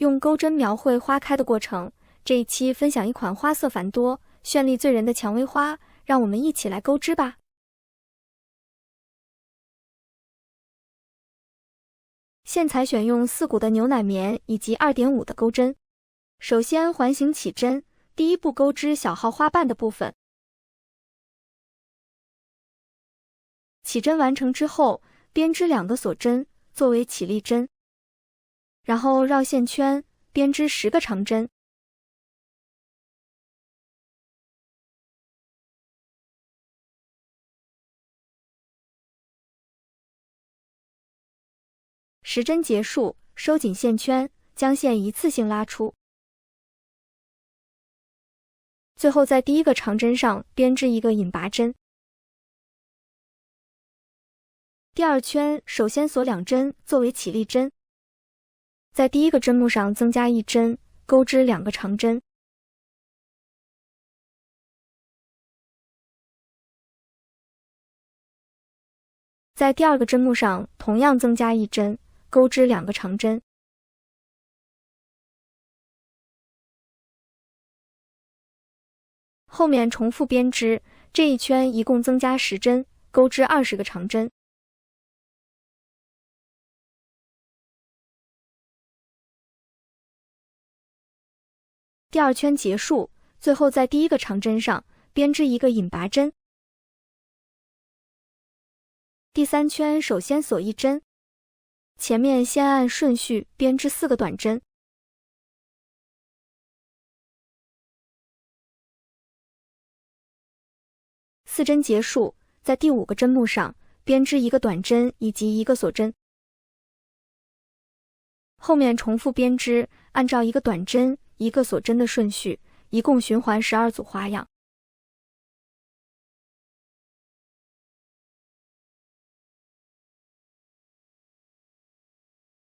用钩针描绘花开的过程。这一期分享一款花色繁多、绚丽醉人的蔷薇花，让我们一起来钩织吧。线材选用4股的牛奶棉以及2.5的钩针。首先环形起针，第一步钩织小号花瓣的部分。起针完成之后，编织2个锁针作为起立针，然后绕线圈编织10个长针。10针结束，收紧线圈，将线一次性拉出。最后在第一个长针上编织一个引拔针。第2圈首先锁2针作为起立针，在第一个针目上增加1针，钩织2个长针。在第2个针目上同样增加1针，钩织2个长针。后面重复编织，这一圈一共增加10针，钩织20个长针。第2圈结束，最后在第一个长针上编织一个引拔针。第3圈首先锁1针，前面先按顺序编织4个短针。4针结束，在第5个针目上编织1个短针以及1个锁针。后面重复编织，按照1个短针、1个锁针的顺序，一共循环12组花样。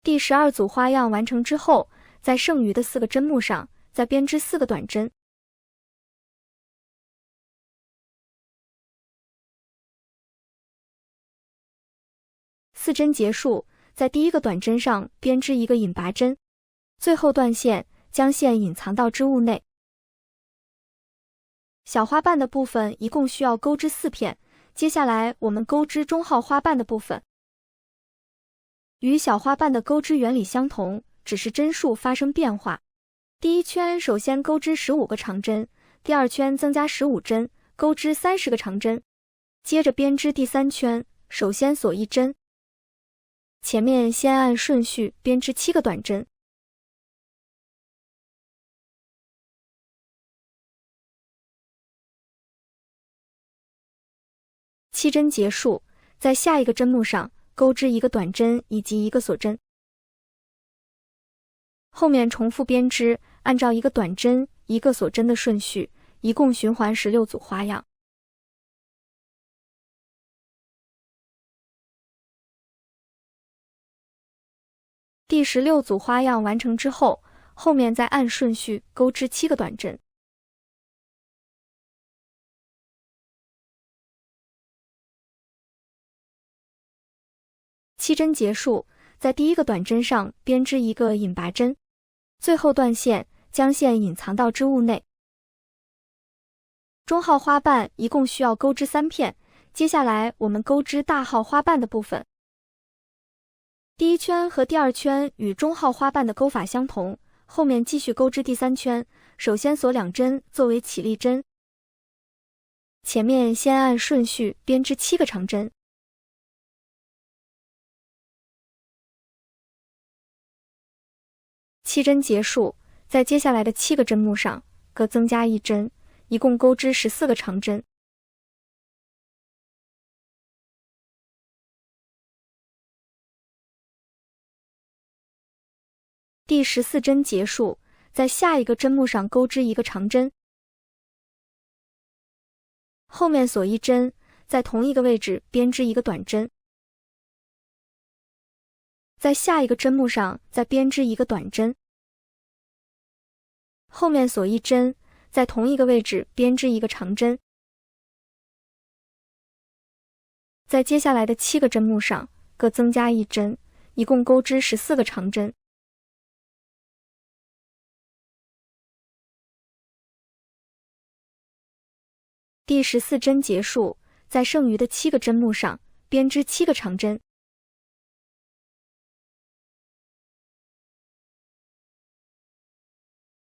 第12组花样完成之后，在剩余的4个针目上再编织4个短针。4针结束，在第一个短针上编织一个引拔针，最后断线，将线隐藏到织物内。小花瓣的部分一共需要钩织4片，接下来我们钩织中号花瓣的部分。与小花瓣的钩织原理相同，只是针数发生变化。第1圈首先钩织15个长针，第2圈增加15针，钩织30个长针。接着编织第3圈，首先锁1针，前面先按顺序编织7个短针。7针结束，在下一个针目上钩织1个短针以及1个锁针。后面重复编织，按照1个短针、1个锁针的顺序，一共循环16组花样。第16组花样完成之后，后面再按顺序钩织7个短针。7针结束，在第一个短针上编织一个引拔针，最后断线，将线隐藏到织物内。中号花瓣一共需要钩织3片，接下来我们钩织大号花瓣的部分。第1圈和第2圈与中号花瓣的钩法相同，后面继续钩织第3圈，首先锁2针作为起立针，前面先按顺序编织7个长针。7针结束，在接下来的7个针目上各增加1针，一共钩织14个长针。第14针结束，在下一个针目上钩织1个长针，后面锁1针，在同一个位置编织1个短针，在下一个针目上再编织1个短针，后面锁1针，在同一个位置编织1个长针。在接下来的7个针目上各增加1针，一共钩织14个长针。第14针结束，在剩余的7个针目上编织7个长针。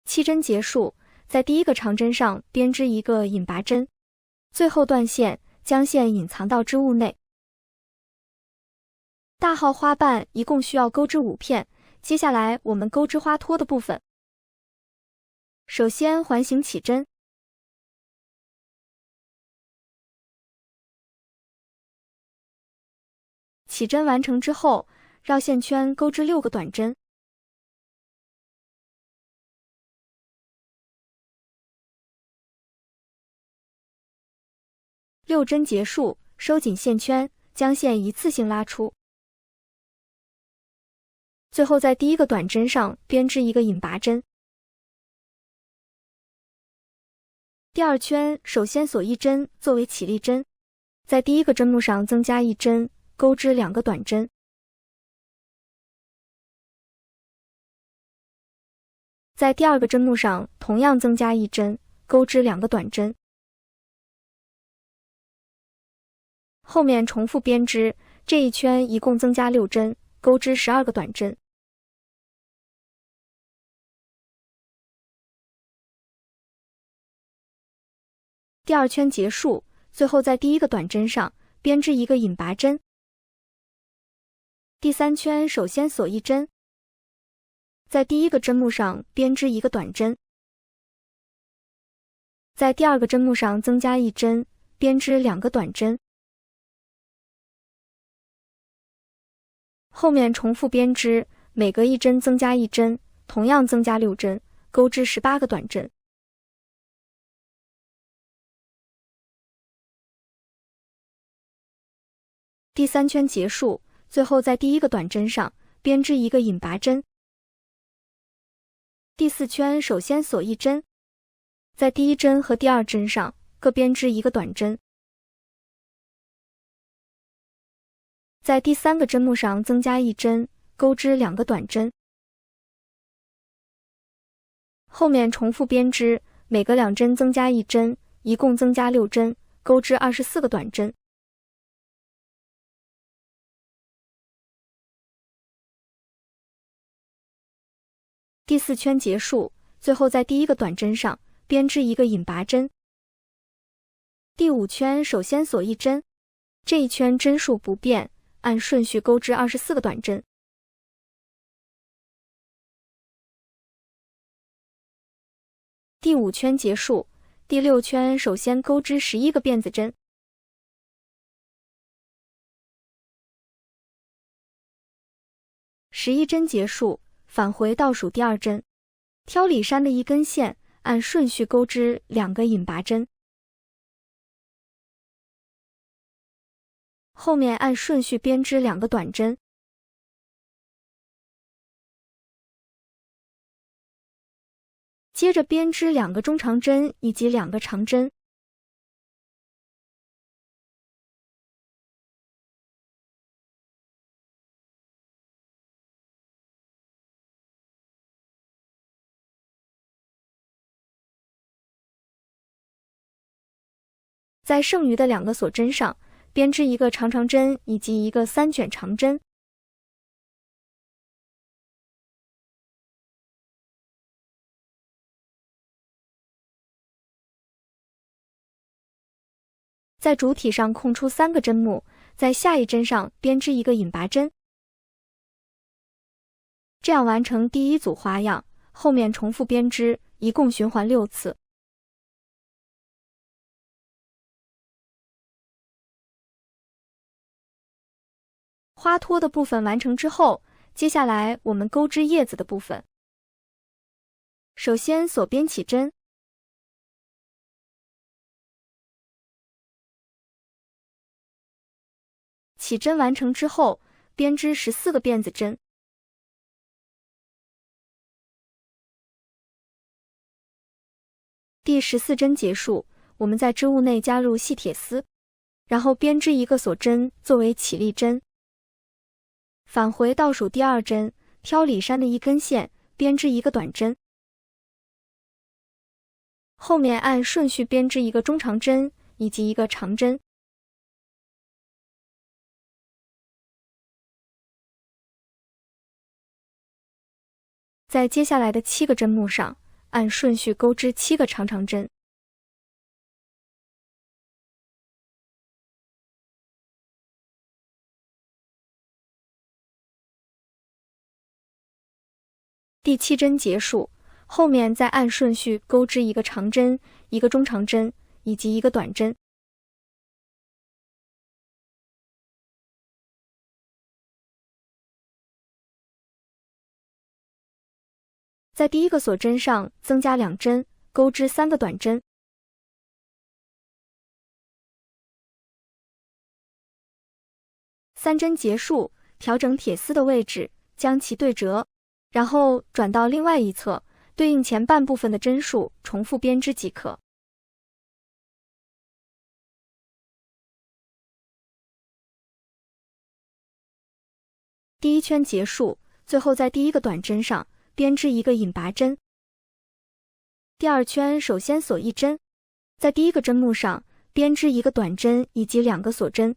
7针结束，在第1个长针上编织一个引拔针，最后断线，将线隐藏到织物内。大号花瓣一共需要钩织5片，接下来我们钩织花托的部分。首先环形起针，起针完成之后，绕线圈钩织6个短针。6针结束，收紧线圈，将线一次性拉出。最后在第1个短针上编织一个引拔针。第2圈首先锁1针作为起立针，在第1个针目上增加1针，钩织2个短针。在第2个针目上同样增加1针，钩织2个短针。后面重复编织，这一圈一共增加6针，钩织12个短针。第2圈结束，最后在第1个短针上编织一个引拔针。第3圈首先锁1针，在第1个针目上编织一个短针，在第2个针目上增加1针，编织2个短针。后面重复编织，每隔1针增加1针，同样增加6针，钩织18个短针。第3圈结束，最后在第1个短针上编织一个引拔针。第4圈首先锁1针，在第1针和第2针上各编织一个短针，在第3个针目上增加1针，钩织2个短针。后面重复编织，每隔2针增加1针，一共增加6针，钩织24个短针。第4圈结束，最后在第1个短针上编织一个引拔针。第5圈首先锁1针，这一圈针数不变，按顺序钩织24个短针。第5圈结束，第6圈首先钩织11个辫子针。11针结束，返回倒数第2针，挑里衫的一根线，按顺序钩织2个引拔针。后面按顺序编织2个短针。接着编织2个中长针以及2个长针。在剩余的2个锁针上编织一个长长针以及一个3卷长针。在主体上空出3个针目，在下一针上编织一个引拔针。这样完成第1组花样，后面重复编织，一共循环6次。花托的部分完成之后，接下来我们钩织叶子的部分。首先锁边起针，起针完成之后，编织14个辫子针。第14针结束，我们在织物内加入细铁丝，然后编织一个锁针作为起立针。返回倒数第2针，挑里衫的一根线，编织一个短针。后面按顺序编织一个中长针以及一个长针。在接下来的7个针目上，按顺序钩织7个长长针。第7针结束，后面再按顺序钩织一个长针、一个中长针以及一个短针。在第1个锁针上增加2针，钩织3个短针。3针结束，调整铁丝的位置，将其对折，然后转到另外一侧，对应前半部分的针数，重复编织即可。第1圈结束，最后在第1个短针上编织一个引拔针。第2圈首先锁1针，在第1个针目上编织一个短针以及2个锁针。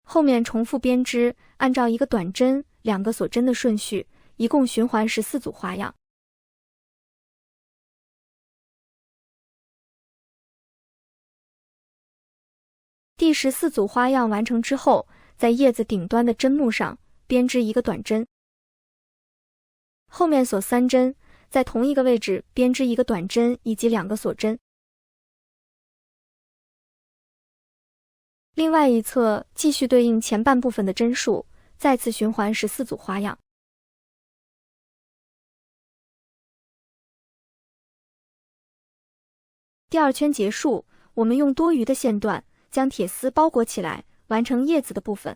后面重复编织，按照一个短针、2个锁针的顺序，一共循环14组花样。第14组花样完成之后，在叶子顶端的针目上编织一个短针，后面锁3针，在同一个位置编织一个短针以及2个锁针。另外一侧继续对应前半部分的针数，再次循环14组花样。第2圈结束，我们用多余的线段将铁丝包裹起来，完成叶子的部分。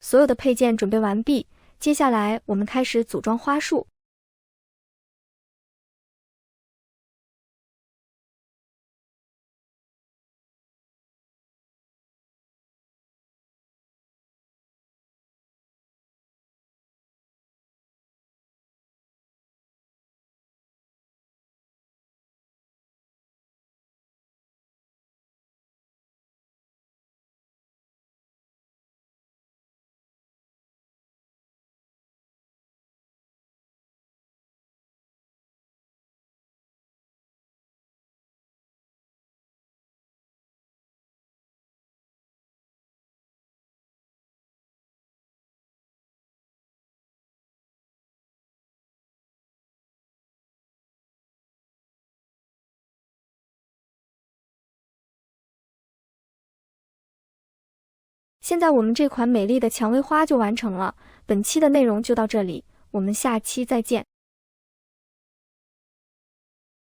所有的配件准备完毕，接下来我们开始组装花束。现在我们这款美丽的蔷薇花就完成了。本期的内容就到这里，我们下期再见。